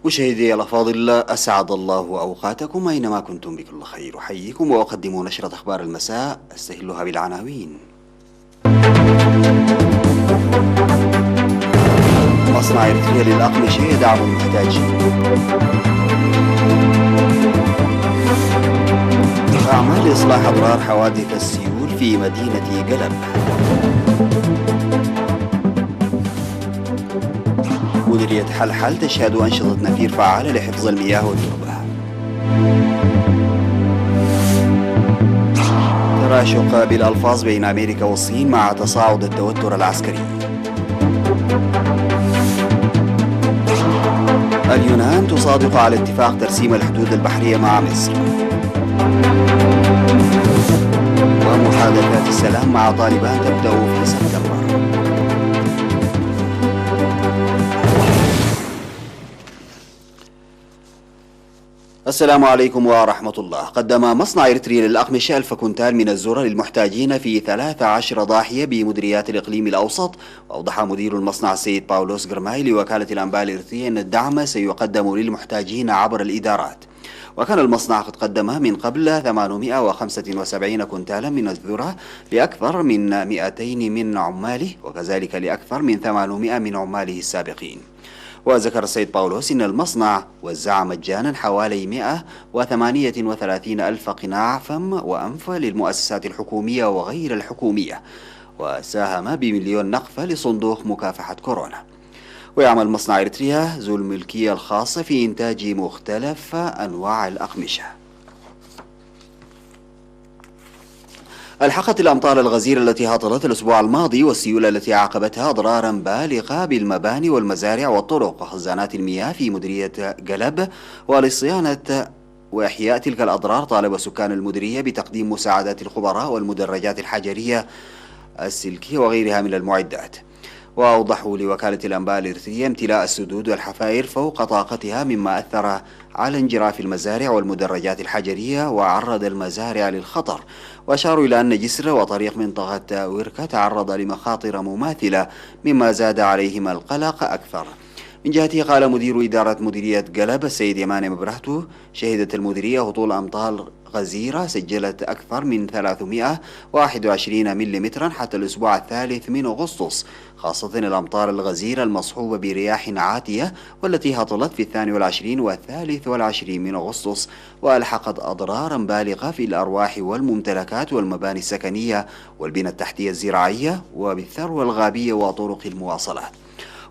مشاهدي الأفاضل، أسعد الله أوقاتكم أينما كنتم بكل خير. أحييكم وأقدم نشرة أخبار المساء أستهلها بالعناوين. مصنع إريتريا للأقمشة يدعم المحتاجين. أعمال إصلاح أضرار حوادث السيول في مدينة قلب. مديرية حلحل تشهد أنشطة نفير فعالة لحفظ المياه والتربة. تراشق بالألفاظ بين أمريكا والصين مع تصاعد التوتر العسكري. اليونان تصادق على اتفاق ترسيم الحدود البحرية مع مصر. ومحادثات السلام مع طالبان تبدأ في سبتمبر. السلام عليكم ورحمة الله. قدم مصنع إريتريا للأقمشة 1000 كنتال من الذرة للمحتاجين في 13 ضاحية بمديريات الإقليم الأوسط. وأوضح مدير المصنع السيد باولوس غرماي لوكالة الأنباء الإريترية أن الدعم سيقدم للمحتاجين عبر الإدارات. وكان المصنع قد قدم من قبل 875 كنتالا من الذرة لأكثر من 200 من عماله، وكذلك لأكثر من 800 من عماله السابقين. وذكر السيد باولوس أن المصنع وزع مجانا حوالي 138 ألف قناع فم وأنف للمؤسسات الحكومية وغير الحكومية، وساهم بمليون نقفة لصندوق مكافحة كورونا. ويعمل مصنع إريتريا ذو الملكية الخاصة في إنتاج مختلف أنواع الأقمشة. ألحقت الأمطار الغزيرة التي هطلت الأسبوع الماضي والسيول التي عاقبتها أضرارا بالغة بالمباني والمزارع والطرق وخزانات المياه في مديرية قلب. ولصيانة وإحياء تلك الأضرار طالب سكان المديرية بتقديم مساعدات الخبراء والمدرجات الحجرية السلكية وغيرها من المعدات. وأوضحوا لوكالة الأنباء الإريترية امتلاء السدود والحفائر فوق طاقتها مما أثر على انجراف المزارع والمدرجات الحجرية وعرض المزارع للخطر. وأشاروا إلى أن جسر وطريق منطقة وركة تعرض لمخاطر مماثلة مما زاد عليهم القلق أكثر. من جهته قال مدير إدارة مديرية قلب السيد يمان مبرهتو شهدت المديرية هطول أمطار غزيرة سجلت أكثر من 321 ملم حتى الأسبوع الثالث من أغسطس، خاصة الأمطار الغزيرة المصحوبة برياح عاتية والتي هطلت في 22 و23 من أغسطس، وألحقت أضرارا بالغة في الأرواح والممتلكات والمباني السكنية والبنى التحتية الزراعية وبالثروة الغابية وطرق المواصلات.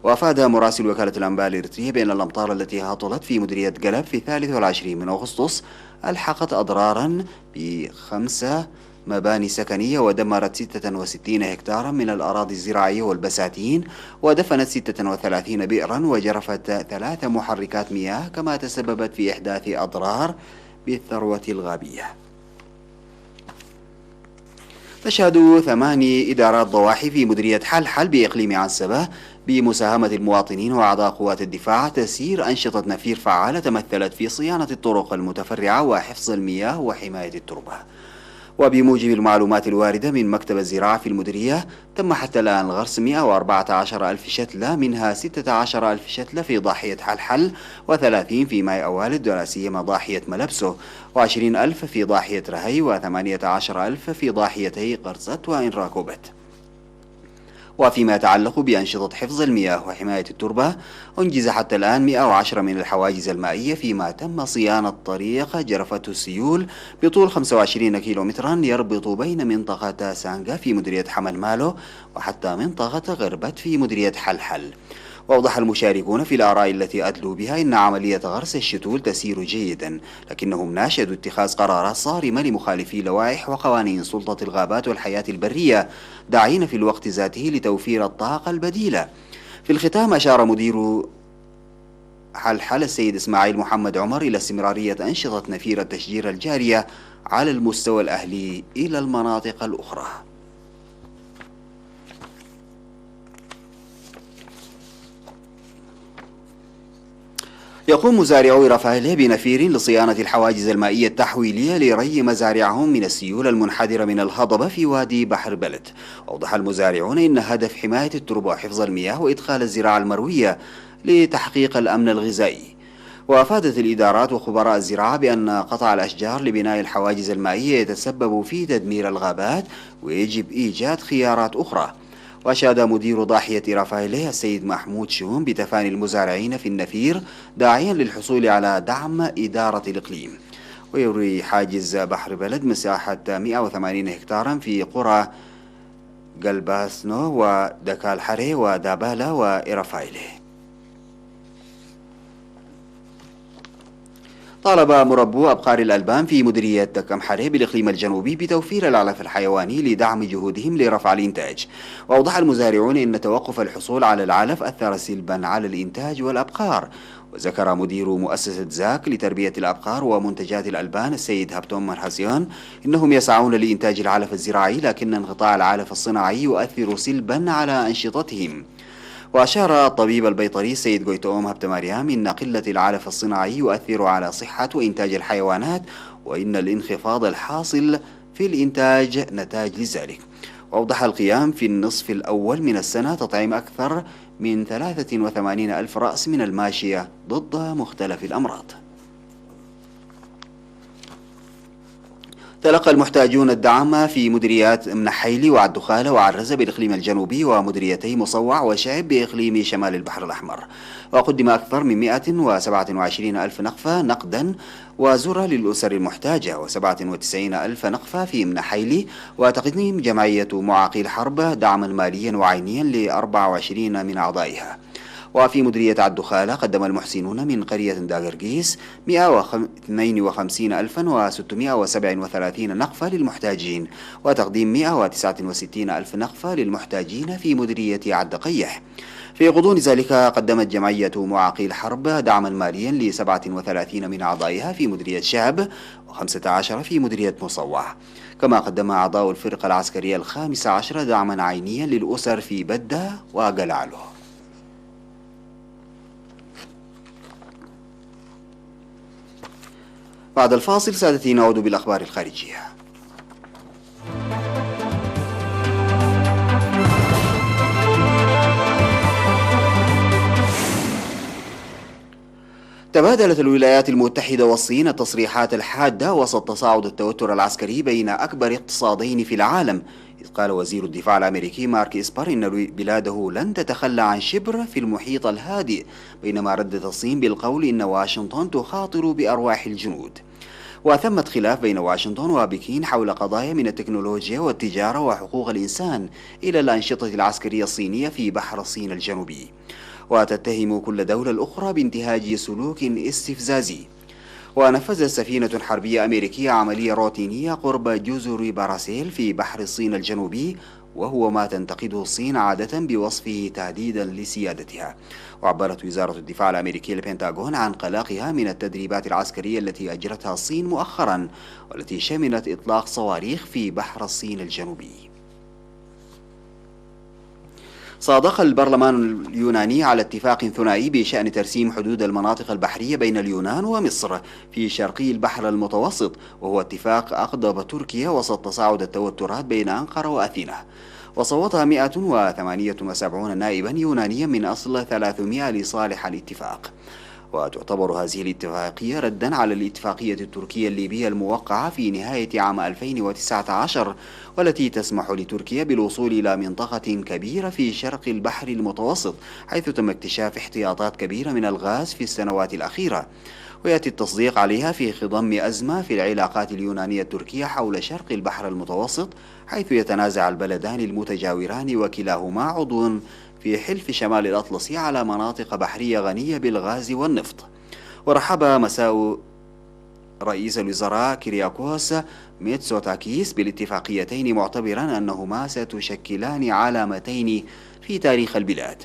وأفاد مراسل وكالة الأنباء الإريترية بأن الأمطار التي هطلت في مديرية قلب في 23 من أغسطس ألحقت أضرارا ب5 مباني سكنية ودمرت 66 هكتارا من الأراضي الزراعية والبساتين، ودفنت 36 بئرا وجرفت 3 محركات مياه، كما تسببت في إحداث أضرار بالثروة الغابية. تشهد 8 إدارات ضواحي في مديرية حلحل بإقليم عنسبة بمساهمة المواطنين وأعضاء قوات الدفاع تسيير أنشطة نفير فعالة تمثلت في صيانة الطرق المتفرعة وحفظ المياه وحماية التربة. وبموجب المعلومات الواردة من مكتب الزراعة في المديرية تم حتى الآن غرس 114 ألف شتلة، منها 16 ألف شتلة في ضاحية حلحل و30 في ماي أوالد ولا سيما ضاحية ملبسو، و20 ألف في ضاحية رهي و18 ألف في ضاحيتي قرصت وإن راكوبت. وفيما يتعلق بأنشطة حفظ المياه وحماية التربة أنجز حتى الآن 110 من الحواجز المائية، فيما تم صيانة طريق جرفته السيول بطول 25 كيلومترا يربط بين منطقة سانغا في مديرية حمل مالو وحتى منطقة غربت في مديرية حلحل. وأوضح المشاركون في الآراء التي أدلوا بها أن عملية غرس الشتول تسير جيدا، لكنهم ناشدوا اتخاذ قرارات صارمة لمخالفي لوائح وقوانين سلطة الغابات والحياة البرية، داعين في الوقت ذاته لتوفير الطاقة البديلة. في الختام أشار مدير حلحل السيد إسماعيل محمد عمر إلى استمرارية أنشطة نفير التشجير الجارية على المستوى الأهلي إلى المناطق الأخرى. يقوم مزارعو رفاهيليه بنفير لصيانة الحواجز المائية التحويلية لري مزارعهم من السيول المنحدرة من الهضبة في وادي بحر بلد. أوضح المزارعون إن هدف حماية التربة وحفظ المياه وإدخال الزراعة المروية لتحقيق الأمن الغذائي. وأفادت الإدارات وخبراء الزراعة بأن قطع الأشجار لبناء الحواجز المائية يتسبب في تدمير الغابات، ويجب إيجاد خيارات أخرى. وأشاد مدير ضاحية رافايله السيد محمود شوم بتفاني المزارعين في النفير، داعيا للحصول على دعم إدارة الإقليم. ويروي حاجز بحر بلد مساحة 180 هكتارا في قرى قلباسنو ودكال حري ودابالا وإرافايله. طالب مربو أبقار الألبان في مديرية دكم حري بالإقليم الجنوبي بتوفير العلف الحيواني لدعم جهودهم لرفع الإنتاج. وأوضح المزارعون أن توقف الحصول على العلف أثر سلبا على الإنتاج والأبقار. وذكر مدير مؤسسة زاك لتربية الأبقار ومنتجات الألبان السيد هابتون مرحسيان إنهم يسعون لإنتاج العلف الزراعي، لكن انقطاع العلف الصناعي يؤثر سلبا على أنشطتهم. وأشار الطبيب البيطري السيد غويتوم هبتماريام إن قلة العلف الصناعي يؤثر على صحة وإنتاج الحيوانات، وإن الانخفاض الحاصل في الإنتاج نتاج لذلك. وأوضح القيام في النصف الأول من السنة تطعيم أكثر من 83 ألف رأس من الماشية ضد مختلف الأمراض. تلقى المحتاجون الدعم في مديريات منحيلي وعالدخالة وعرزة بالإقليم الجنوبي ومديريتي مصوع وشعب بإقليم شمال البحر الأحمر. وقدم أكثر من 127 ألف نقفة نقدا وزرة للأسر المحتاجة و97 ألف نقفة في منحيلي. وتقديم جمعية معاقي الحرب دعما ماليا وعينيا ل24 من أعضائها. وفي مديرية عالدخالة قدم المحسنون من قرية داغرقيس 152,637 نقفة للمحتاجين، وتقديم 169 ألف نقفة للمحتاجين في مديرية عالدقيح. في غضون ذلك قدمت جمعية معاقي الحرب دعما ماليا ل37 من أعضائها في مديرية شعب و15 في مديرية مصوع. كما قدم أعضاء الفرقة العسكرية ال15 دعما عينيا للأسر في بدة وقلعله. بعد الفاصل سادتي نعود بالأخبار الخارجية. تبادلت الولايات المتحدة والصين التصريحات الحادة وسط تصاعد التوتر العسكري بين أكبر اقتصادين في العالم، إذ قال وزير الدفاع الأمريكي مارك إسبر إن بلاده لن تتخلى عن شبر في المحيط الهادئ، بينما ردت الصين بالقول إن واشنطن تخاطر بأرواح الجنود. وثمت خلاف بين واشنطن وبكين حول قضايا من التكنولوجيا والتجارة وحقوق الإنسان إلى الأنشطة العسكرية الصينية في بحر الصين الجنوبي، وتتهم كل دولة الأخرى بانتهاج سلوك استفزازي. ونفذت سفينة حربية أمريكية عملية روتينية قرب جزر باراسيل في بحر الصين الجنوبي، وهو ما تنتقده الصين عادة بوصفه تهديدا لسيادتها. وعبرت وزارة الدفاع الأمريكية البنتاغون عن قلقها من التدريبات العسكرية التي أجرتها الصين مؤخرا، والتي شملت إطلاق صواريخ في بحر الصين الجنوبي. صادق البرلمان اليوناني على اتفاق ثنائي بشأن ترسيم حدود المناطق البحرية بين اليونان ومصر في شرقي البحر المتوسط، وهو اتفاق أغضب تركيا وسط تصاعد التوترات بين أنقرة وأثينا. وصوت 178 نائبا يونانيا من أصل 300 لصالح الاتفاق. وتعتبر هذه الاتفاقية ردا على الاتفاقية التركية الليبية الموقعة في نهاية عام 2019، والتي تسمح لتركيا بالوصول إلى منطقة كبيرة في شرق البحر المتوسط، حيث تم اكتشاف احتياطات كبيرة من الغاز في السنوات الأخيرة. ويأتي التصديق عليها في خضم أزمة في العلاقات اليونانية التركية حول شرق البحر المتوسط، حيث يتنازع البلدان المتجاوران وكلاهما عضو في حلف شمال الأطلسي على مناطق بحرية غنية بالغاز والنفط. ورحب مساء رئيس الوزراء كيرياكوس ميتسوتاكيس بالاتفاقيتين، معتبرا أنهما ستشكلان علامتين في تاريخ البلاد.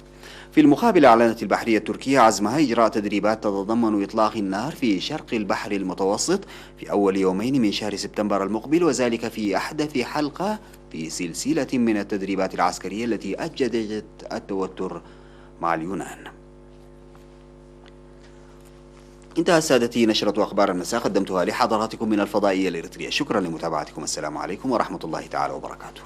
في المقابل أعلنت البحرية التركية عزمها إجراء تدريبات تتضمن إطلاق النار في شرق البحر المتوسط في أول يومين من شهر سبتمبر المقبل، وذلك في أحدث حلقة في سلسلة من التدريبات العسكرية التي أجدت التوتر مع اليونان. انتهى سادتي نشرة أخبار المساء، قدمتها لحضراتكم من الفضائية الإريترية. شكرا لمتابعتكم، السلام عليكم ورحمة الله تعالى وبركاته.